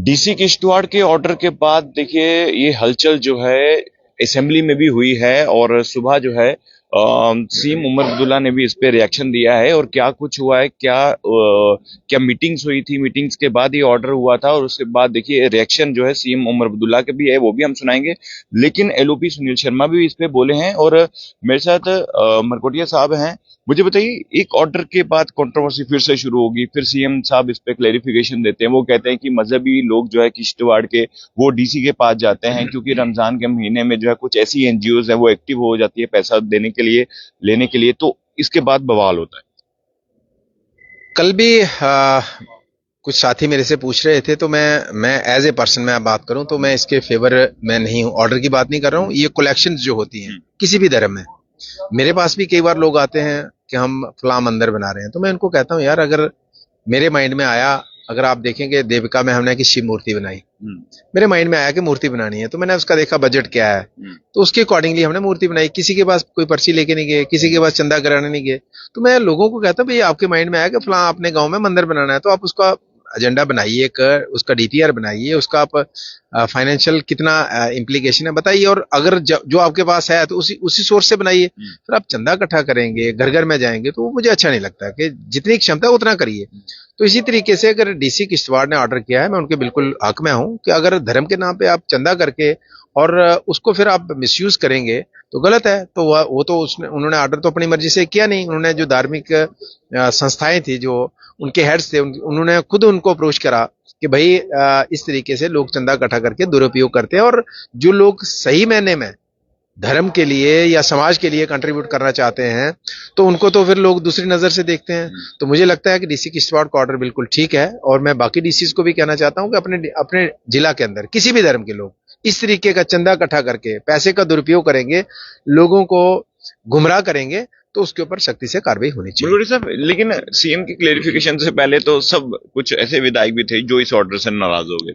DC Kishtwar के order के बाद देखिए ये हलचल जो है असेंबली में भी हुई है और सुबह जो है सीएम उमर अब्दुल्ला ने भी इस पे रिएक्शन दिया है और क्या कुछ हुआ है, क्या मीटिंग्स हुई थी, मीटिंग्स के बाद ये ऑर्डर हुआ था और उसके बाद देखिए रिएक्शन जो है सीएम उमर अब्दुल्ला के भी है, वो भी हम सुनाएंगे। लेकिन एलओपी सुनील शर्मा भी इस पे बोले हैं और मेरे साथ मरकोटिया साहब हैं। मुझे बताइए, एक ऑर्डर के बाद कंट्रोवर्सी फिर से शुरू होगी, फिर सीएम साहब इस पे क्लेरिफिकेशन देते हैं। वो कहते हैं कि मजहबी लोग जो है किश्तवाड़ के वो डीसी के पास जाते हैं क्योंकि रमजान के महीने में जो है कुछ ऐसी एनजीओज है वो एक्टिव हो जाती है पैसा देने के लिए, लेने के लिए, तो इसके बाद बवाल होता है। कल भी कुछ साथी मेरे से पूछ रहे थे, तो मैं एज ए पर्सन मैं बात करूं तो मैं इसके फेवर में नहीं हूं। ऑर्डर की बात नहीं कर रहा हूं। ये कलेक्शंस जो होती हैं किसी भी धर्म में, मेरे पास भी कई बार लोग आते हैं कि हम फलां मंदिर बना रहे हैं, तो मैं उनको कहता हूं यार, अगर मेरे माइंड में आया, अगर आप देखेंगे देविका में हमने की शिव मूर्ति बनाई, मेरे माइंड में आया कि मूर्ति बनानी है, तो मैंने उसका देखा बजट क्या है, तो उसके अकॉर्डिंगली हमने मूर्ति बनाई। किसी के पास कोई पर्ची लेके नहीं गए, किसी के पास चंदा कराने नहीं गए। तो मैं लोगों को कहता हूं भाई, आपके माइंड में आया कि फलां अपने गांव में मंदिर बनाना है, तो आप उसका एजेंडा बनाइए, उसका डीपीआर बनाइए, उसका आप फाइनेंशियल कितना इम्प्लीकेशन है बताइए, और अगर जो आपके पास है तो उसी सोर्स से बनाइए। फिर आप चंदा इकट्ठा करेंगे, घर घर में जाएंगे, तो वो मुझे अच्छा नहीं लगता कि जितनी क्षमता है उतना करिए। तो इसी तरीके से अगर डीसी किश्तवाड़ ने ऑर्डर किया है, मैं उनके बिल्कुल हक में हूं कि अगर धर्म के नाम पे आप चंदा करके और उसको फिर आप मिसयूज करेंगे तो गलत है। तो वो तो उन्होंने ऑर्डर तो अपनी मर्जी से किया नहीं। उन्होंने जो धार्मिक संस्थाएं थी, जो उनके हेड्स थे, उन्होंने खुद उनको अप्रोच करा कि भाई इस तरीके से लोग चंदा इकट्ठा करके दुरुपयोग करते हैं, और जो लोग सही मायने में धर्म के लिए या समाज के लिए कंट्रीब्यूट करना चाहते हैं तो उनको तो फिर लोग दूसरी नजर से देखते हैं। तो मुझे लगता है कि डीसी किश्तवाड़ का ऑर्डर बिल्कुल ठीक है, और मैं बाकी डीसीज को भी कहना चाहता हूं कि अपने जिला के अंदर किसी भी धर्म के लोग इस तरीके का चंदा इकट्ठा करके पैसे का दुरुपयोग करेंगे, लोगों को गुमराह करेंगे, तो उसके ऊपर सख्ती से कार्रवाई होनी चाहिए। साहब, लेकिन सीएम की क्लेरिफिकेशन से पहले तो सब कुछ ऐसे विधायक भी थे जो इस ऑर्डर से नाराज हो गए।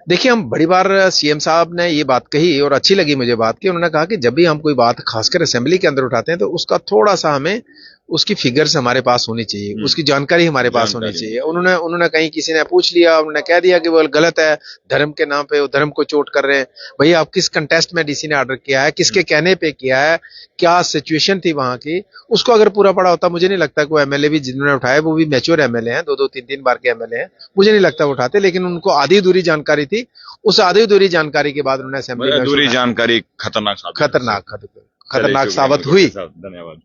देखिए, हम बड़ी बार सीएम साहब ने ये बात कही और अच्छी लगी मुझे बात की। उन्होंने कहा कि जब भी हम कोई बात खासकर असेंबली के अंदर उठाते हैं तो उसका थोड़ा सा हमें उसकी फिगर्स हमारे पास होनी चाहिए, उसकी जानकारी हमारे पास होनी चाहिए। उन्होंने कहीं किसी ने पूछ लिया, उन्होंने कह दिया कि वो गलत है, धर्म के नाम पे वो धर्म को चोट कर रहे हैं। भैया, आप किस कंटेस्ट में डीसी ने ऑर्डर किया है, किसके कहने पे किया है, क्या सिचुएशन थी वहां की, उसको अगर पूरा पड़ा होता, मुझे नहीं लगता कि वो एमएलए भी जिन्होंने उठाया वो भी मैच्योर एमएलए हैं, 2-2, 3-3 बार के एमएलए हैं, मुझे नहीं लगता वो उठाते। लेकिन उनको आधी अधूरी जानकारी थी, उस आधी अधूरी जानकारी के बाद उन्होंने असेंबली में जानकारी खतरनाक साबित हुई। धन्यवाद।